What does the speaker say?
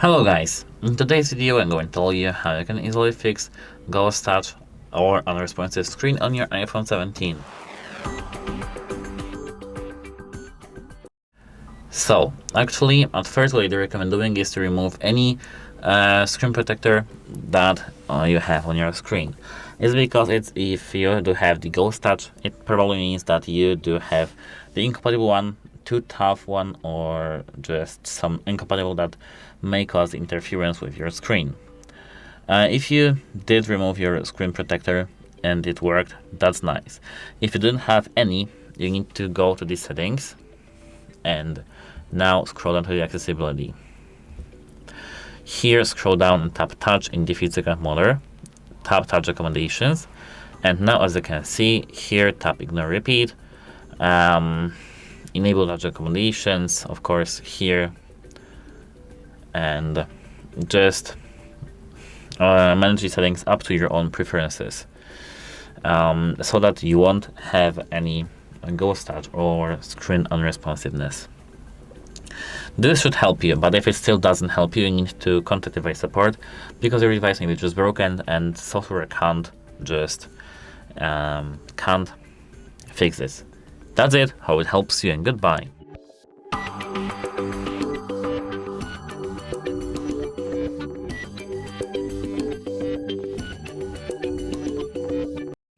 Hello guys, in today's video I'm going to tell you how you can easily fix ghost touch or unresponsive screen on your iPhone 17. So, actually, at first what I recommend doing is to remove any screen protector that you have on your screen. It's because if you do have the ghost touch, it probably means that you do have the incompatible one, too tough one, or just some incompatible that may cause interference with your screen. If you did remove your screen protector and it worked, that's nice. If you didn't have any, you need to go to the settings and now scroll down to the accessibility. Here scroll down and tap touch in the physical mode, tap touch accommodations, and now as you can see here, tap ignore repeat, enable touch accommodations, of course here, and just manage the settings up to your own preferences, so that you won't have any ghost touch or screen unresponsiveness. This should help you, but if it still doesn't help you, you need to contact device support because your device may be just broken and software can't fix this. That's it, hope it helps you, and goodbye.